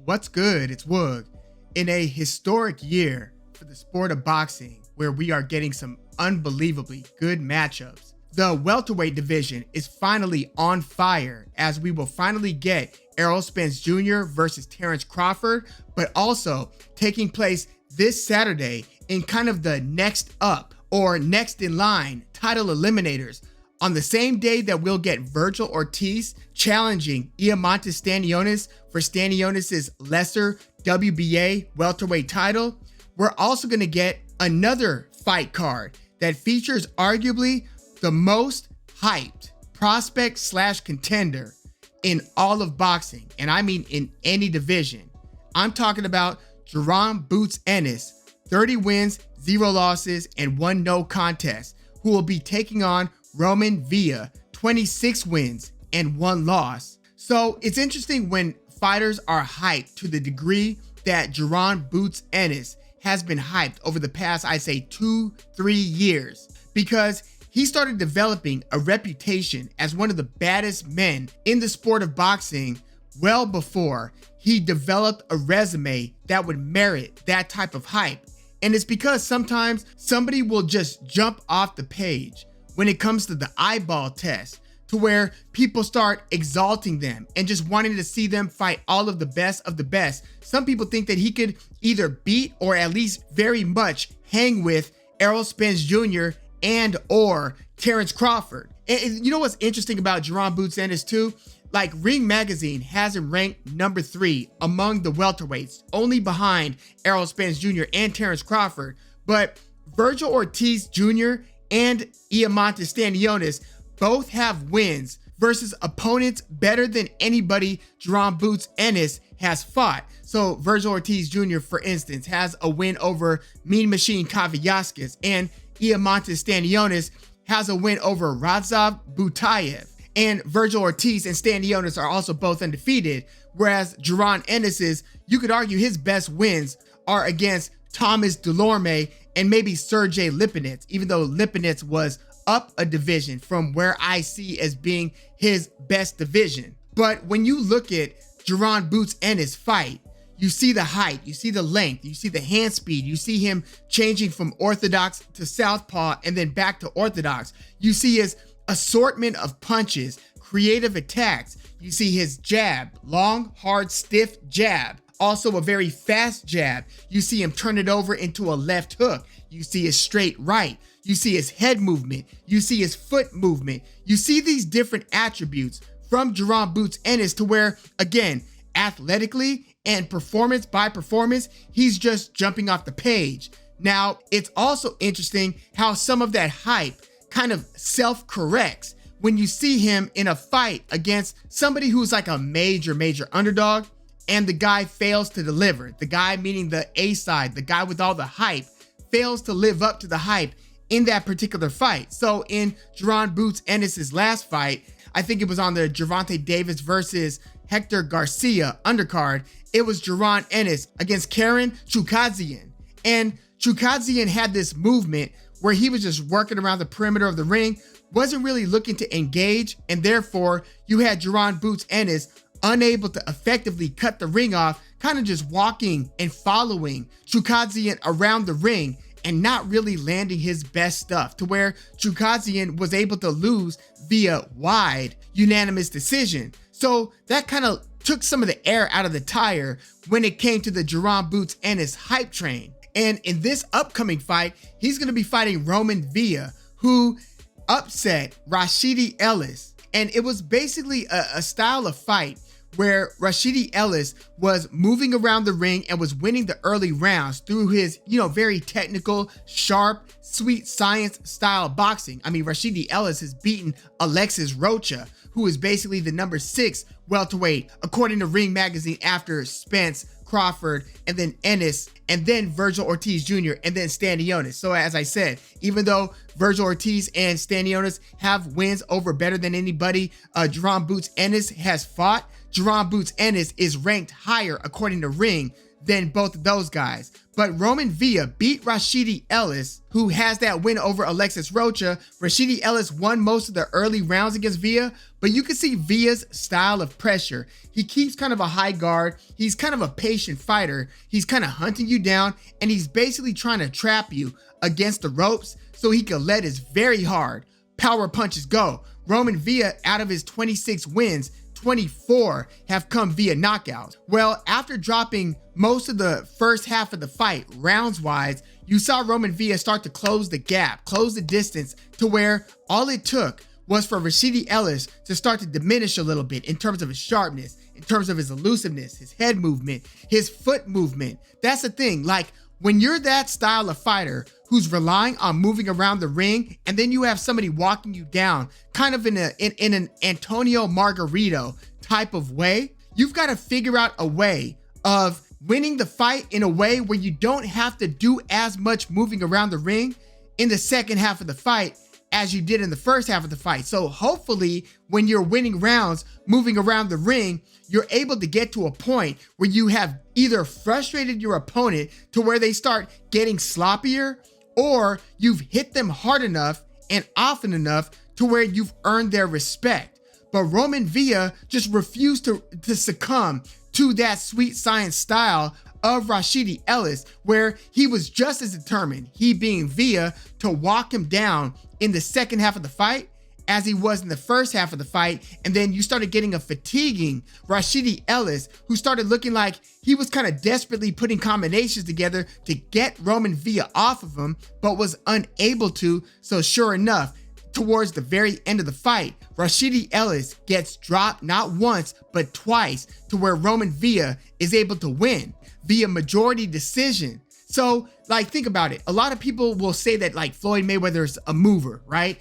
What's good? It's Woog. In a historic year for the sport of boxing, where we are getting some unbelievably good matchups, the welterweight division is finally on fire, as we will finally get Errol Spence Jr. versus Terrence Crawford, but also taking place this Saturday in kind of the next up or next in line title eliminators. On the same day that we'll get Vergil Ortiz challenging Iomantis Stanionis for Stanionis' lesser WBA welterweight title, we're also going to get another fight card that features arguably the most hyped prospect slash contender in all of boxing, and I mean in any division. I'm talking about Jaron Boots Ennis, 30 wins, 0 losses, and 1 no contest, who will be taking on Roiman Villa, 26 wins and 1 loss. So it's interesting when fighters are hyped to the degree that Jaron Boots Ennis has been hyped over the past, I'd say 2-3 years, because he started developing a reputation as one of the baddest men in the sport of boxing well before he developed a resume that would merit that type of hype. And it's because sometimes somebody will just jump off the page when it comes to the eyeball test, to where people start exalting them and just wanting to see them fight all of the best of the best. Some people think that he could either beat or at least very much hang with Errol Spence Jr. and or Terrence Crawford. And you know what's interesting about Jaron Boots Ennis too? Like, Ring Magazine has him ranked number 3 among the welterweights, only behind Errol Spence Jr. and Terrence Crawford. But Vergil Ortiz Jr. and Iomantis Stanionis both have wins versus opponents better than anybody Jaron Boots Ennis has fought. So Vergil Ortiz Jr., for instance, has a win over Mean Machine Kavyaskis, and Iomantis Stanionis has a win over Radzab Butayev. And Vergil Ortiz and Stanionis are also both undefeated, whereas Jaron Ennis's, you could argue his best wins are against Thomas Delorme and maybe Sergey Lipinets, even though Lipinets was up a division from where I see as being his best division. But when you look at Jaron Boots Ennis fight, you see the height, you see the length, you see the hand speed, you see him changing from orthodox to southpaw and then back to orthodox. You see his assortment of punches, creative attacks. You see his jab, long, hard, stiff jab. Also a very fast jab. You see him turn it over into a left hook. You see his straight right. You see his head movement. You see his foot movement. You see these different attributes from Jaron Boots Ennis to where, again, athletically and performance by performance, he's just jumping off the page. Now, it's also interesting how some of that hype kind of self-corrects when you see him in a fight against somebody who's like a major underdog, and the guy fails to deliver. The guy, meaning the A side, the guy with all the hype, fails to live up to the hype in that particular fight. So in Jaron Boots Ennis' last fight, I think it was on the Gervonta Davis versus Hector Garcia undercard, it was Jaron Ennis against Karen Chukadzian. And Chukadzian had this movement where he was just working around the perimeter of the ring, wasn't really looking to engage, and therefore you had Jaron Boots Ennis unable to effectively cut the ring off, kind of just walking and following Chukadzian around the ring and not really landing his best stuff, to where Chukadzian was able to lose via wide unanimous decision. So that kind of took some of the air out of the tire when it came to the Jaron Boots Ennis hype train. And in this upcoming fight, he's going to be fighting Roiman Villa, who upset Rashidi Ellis. And it was basically a style of fight where Rashidi Ellis was moving around the ring and was winning the early rounds through his, very technical, sharp, sweet science style boxing. I mean, Rashidi Ellis has beaten Alexis Rocha, who is basically the number 6 welterweight, according to Ring Magazine, after Spence, Crawford, and then Ennis, and then Vergil Ortiz Jr., and then Stanionis. So as I said, even though Vergil Ortiz and Stanionis have wins over better than anybody Jaron Boots Ennis has fought, Jaron Boots Ennis is ranked higher, according to Ring, than both of those guys. But Roman Villa beat Rashidi Ellis, who has that win over Alexis Rocha. Rashidi Ellis won most of the early rounds against Villa, but you can see Villa's style of pressure. He keeps kind of a high guard. He's kind of a patient fighter. He's kind of hunting you down, and he's basically trying to trap you against the ropes so he can let his very hard power punches go. Roman Villa, out of his 26 wins, 24 have come via knockout. Well, after dropping most of the first half of the fight, rounds-wise, you saw Roman Villa start to close the gap, close the distance to where all it took was for Rashidi Ellis to start to diminish a little bit in terms of his sharpness, in terms of his elusiveness, his head movement, his foot movement. That's the thing. Like, when you're that style of fighter who's relying on moving around the ring, and then you have somebody walking you down kind of in an Antonio Margarito type of way, you've got to figure out a way of winning the fight in a way where you don't have to do as much moving around the ring in the second half of the fight as you did in the first half of the fight. So hopefully when you're winning rounds, moving around the ring, you're able to get to a point where you have either frustrated your opponent to where they start getting sloppier, or you've hit them hard enough and often enough to where you've earned their respect. But Roman Villa just refused to succumb to that sweet science style of Rashidi Ellis, where he was just as determined, he being Villa, to walk him down in the second half of the fight as he was in the first half of the fight. And then you started getting a fatiguing Rashidi Ellis, who started looking like he was kind of desperately putting combinations together to get Roman Villa off of him, but was unable to. So sure enough, towards the very end of the fight, Rashidi Ellis gets dropped not once, but twice, to where Roman Villa is able to win via majority decision. So, like, think about it. A lot of people will say that, like, Floyd Mayweather's a mover, right?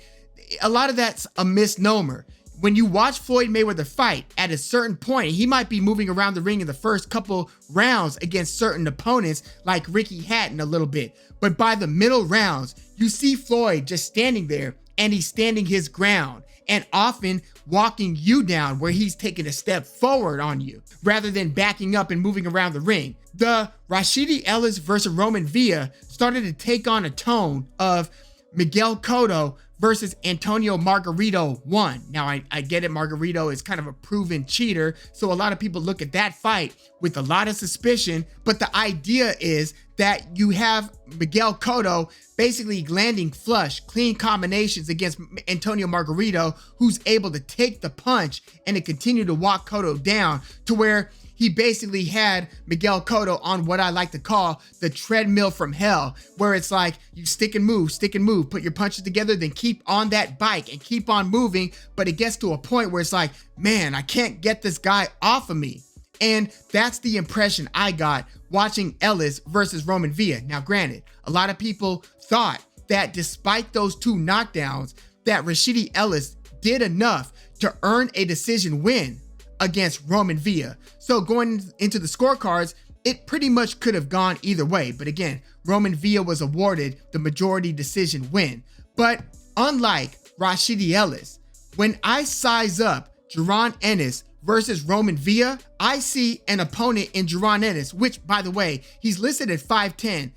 A lot of that's a misnomer. When you watch Floyd Mayweather fight, at a certain point, he might be moving around the ring in the first couple rounds against certain opponents, like Ricky Hatton a little bit. But by the middle rounds, you see Floyd just standing there, and he's standing his ground, and often walking you down where he's taking a step forward on you rather than backing up and moving around the ring. The Rashidi Ellis versus Roman Villa started to take on a tone of Miguel Cotto versus Antonio Margarito 1. Now, I get it, Margarito is kind of a proven cheater, so a lot of people look at that fight with a lot of suspicion, but the idea is that you have Miguel Cotto basically landing flush, clean combinations against Antonio Margarito, who's able to take the punch and to continue to walk Cotto down to where he basically had Miguel Cotto on what I like to call the treadmill from hell, where it's like you stick and move, put your punches together, then keep on that bike and keep on moving. But it gets to a point where it's like, man, I can't get this guy off of me. And that's the impression I got watching Ellis versus Roman Villa. Now, granted, a lot of people thought that despite those two knockdowns, that Rashidi Ellis did enough to earn a decision win against Roman Villa. So going into the scorecards, it pretty much could have gone either way. But again, Roman Villa was awarded the majority decision win. But unlike Rashidi Ellis, when I size up Jaron Ennis versus Roman Villa, I see an opponent in Jaron Ennis, which, by the way, he's listed at 5'10".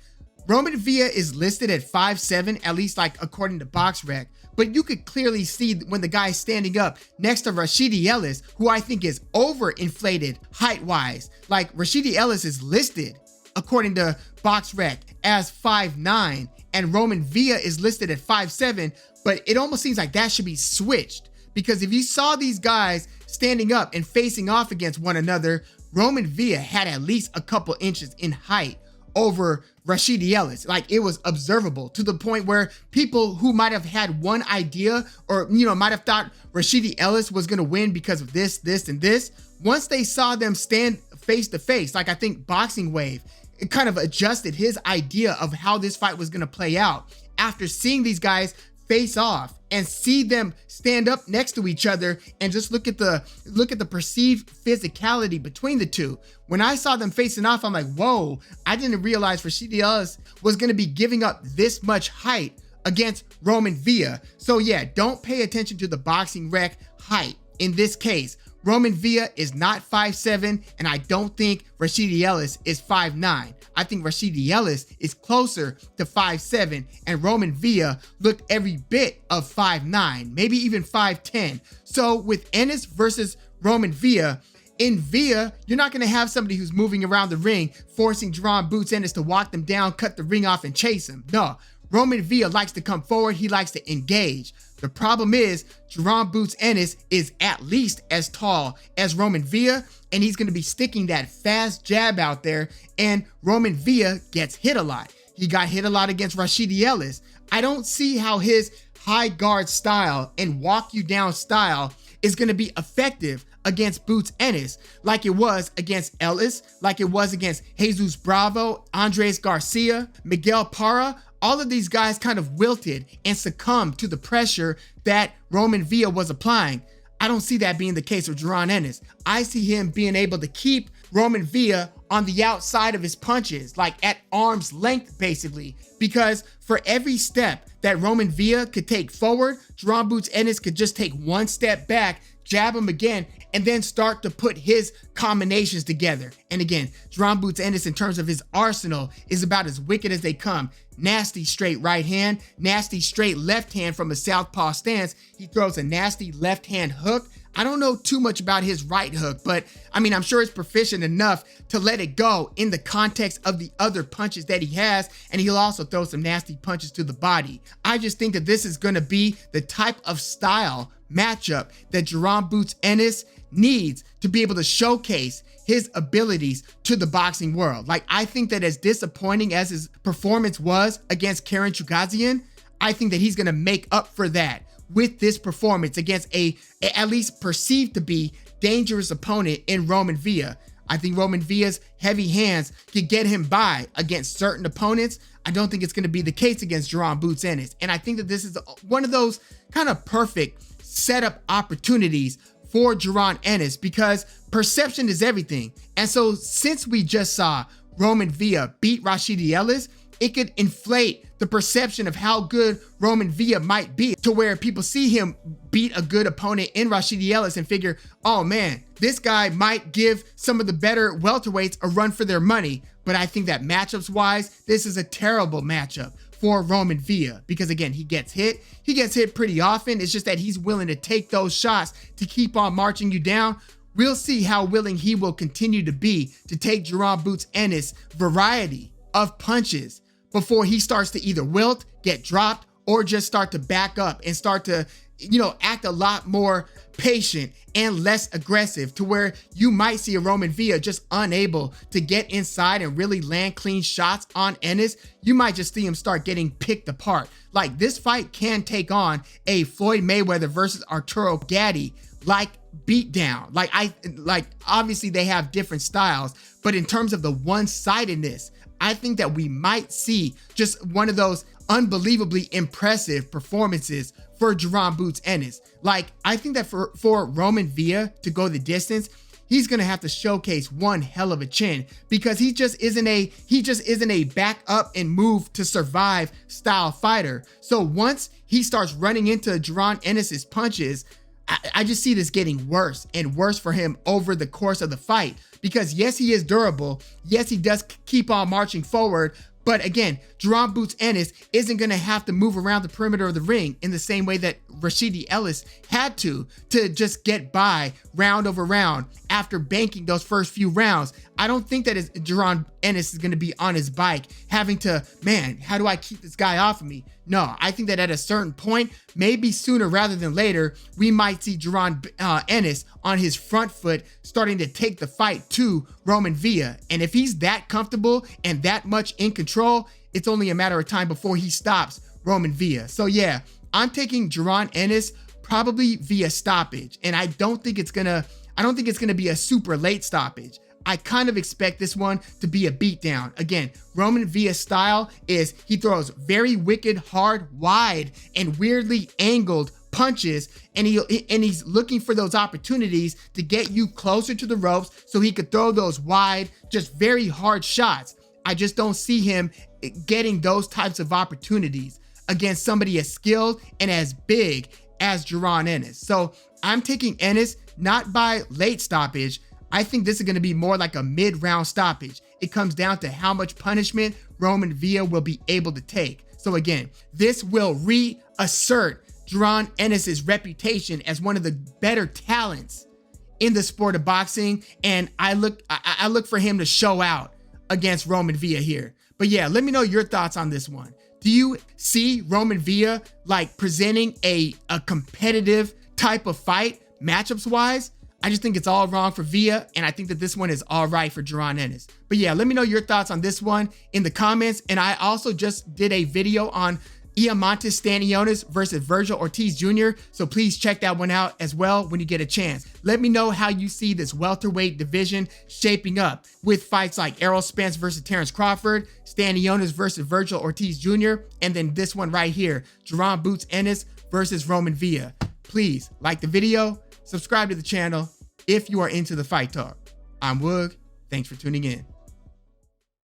Roman Villa is listed at 5'7", at least like according to BoxRec. But you could clearly see when the guy's standing up next to Rashidi Ellis, who I think is overinflated height-wise. Like, Rashidi Ellis is listed, according to BoxRec, as 5'9", and Roman Villa is listed at 5'7", but it almost seems like that should be switched. Because if you saw these guys standing up and facing off against one another, Roman Villa had at least a couple inches in height over Rashidi Ellis. Like, it was observable to the point where people who might have had one idea or, might have thought Rashidi Ellis was going to win because of this, and this, once they saw them stand face to face, like I think Boxing Wave, it kind of adjusted his idea of how this fight was going to play out after seeing these guys face off and see them stand up next to each other and just look at the perceived physicality between the two. When I saw them facing off, I'm like, whoa, I didn't realize Rashidi Ellis was going to be giving up this much height against Roman Villa. So yeah, don't pay attention to the Boxing Rec height. In this case, Roman Villa is not 5'7", and I don't think Rashidi Ellis is 5'9". I think Rashidi Ellis is closer to 5'7", and Roman Villa looked every bit of 5'9", maybe even 5'10". So with Ennis versus Roman Villa, in Villa, you're not going to have somebody who's moving around the ring, forcing Jaron Boots Ennis to walk them down, cut the ring off, and chase him. No, Roman Villa likes to come forward. He likes to engage. The problem is Jaron Boots Ennis is at least as tall as Roman Villa, and he's going to be sticking that fast jab out there, and Roman Villa gets hit a lot. He got hit a lot against Rashidi Ellis. I don't see how his high guard style and walk you down style is going to be effective against Boots Ennis like it was against Ellis, like it was against Jesus Bravo, Andres Garcia, Miguel Parra. All of these guys kind of wilted and succumbed to the pressure that Roman Villa was applying. I don't see that being the case with Jaron Ennis. I see him being able to keep Roman Villa on the outside of his punches, like at arm's length, basically, because for every step that Roman Villa could take forward, Jaron Boots Ennis could just take one step back, jab him again, and then start to put his combinations together. And again, Jaron Boots Ennis, in terms of his arsenal, is about as wicked as they come. Nasty straight right hand, nasty straight left hand from a southpaw stance. He throws a nasty left hand hook. I don't know too much about his right hook, but I mean, I'm sure it's proficient enough to let it go in the context of the other punches that he has, and he'll also throw some nasty punches to the body. I just think that this is going to be the type of style matchup that Jaron Boots Ennis needs to be able to showcase his abilities to the boxing world. Like, I think that as disappointing as his performance was against Karen Chugazian, I think that he's going to make up for that with this performance against a at least perceived to be dangerous opponent in Roman Villa. I think Roman Villa's heavy hands could get him by against certain opponents. I don't think it's going to be the case against Jaron Boots Ennis. And I think that this is one of those kind of perfect setup opportunities for Jaron Ennis, because perception is everything. And so since we just saw Roman Villa beat Rashidi Ellis, it could inflate the perception of how good Roman Villa might be, to where people see him beat a good opponent in Rashidi Ellis and figure, oh man, this guy might give some of the better welterweights a run for their money. But I think that matchups wise, this is a terrible matchup for Roman Villa, because again, he gets hit pretty often. It's just that he's willing to take those shots to keep on marching you down. We'll see how willing he will continue to be to take Jaron Boots Ennis' variety of punches before he starts to either wilt, get dropped, or just start to back up and start to, act a lot more patient and less aggressive, to where you might see a Roman Villa just unable to get inside and really land clean shots on Ennis. You might just see him start getting picked apart. Like, this fight can take on a Floyd Mayweather versus Arturo Gatti like beatdown. Like obviously they have different styles, but in terms of the one-sidedness, I think that we might see just one of those unbelievably impressive performances for Jaron Boots Ennis. Like, I think that for Roman Villa to go the distance, he's gonna have to showcase one hell of a chin, because he just isn't a back up and move to survive style fighter. So once he starts running into Jaron Ennis's punches, I just see this getting worse and worse for him over the course of the fight, because yes, he is durable. Yes, he does keep on marching forward. But again, Jaron Boots Ennis isn't going to have to move around the perimeter of the ring in the same way that Rashidi Ellis had to just get by round over round after banking those first few rounds. I don't think that Jaron Ennis is going to be on his bike having to, man, how do I keep this guy off of me? No, I think that at a certain point, maybe sooner rather than later, we might see Jaron Ennis on his front foot starting to take the fight to Roman Villa. And if he's that comfortable and that much in control, it's only a matter of time before he stops Roman Villa. So yeah, I'm taking Jaron Ennis probably via stoppage. And I don't think it's gonna be a super late stoppage. I kind of expect this one to be a beatdown. Again, Roman Villa's style is he throws very wicked, hard, wide, and weirdly angled punches, and he's looking for those opportunities to get you closer to the ropes so he could throw those wide, just very hard shots. I just don't see him getting those types of opportunities against somebody as skilled and as big as Jaron Ennis. So I'm taking Ennis not by late stoppage. I think this is going to be more like a mid-round stoppage. It comes down to how much punishment Roman Villa will be able to take. So again, this will reassert Jaron Ennis' reputation as one of the better talents in the sport of boxing, and I look for him to show out against Roman Villa here. But yeah, let me know your thoughts on this one. Do you see Roman Villa like presenting a competitive type of fight matchups wise? I just think it's all wrong for Villa, and I think that this one is all right for Jaron Ennis. But yeah, let me know your thoughts on this one in the comments. And I also just did a video on Iammontes Stanionis versus Vergil Ortiz Jr. So please check that one out as well when you get a chance. Let me know how you see this welterweight division shaping up with fights like Errol Spence versus Terrence Crawford, Stanionis versus Vergil Ortiz Jr., and then this one right here, Jaron Boots Ennis versus Roman Villa. Please like the video, subscribe to the channel if you are into the fight talk. I'm Woog. Thanks for tuning in.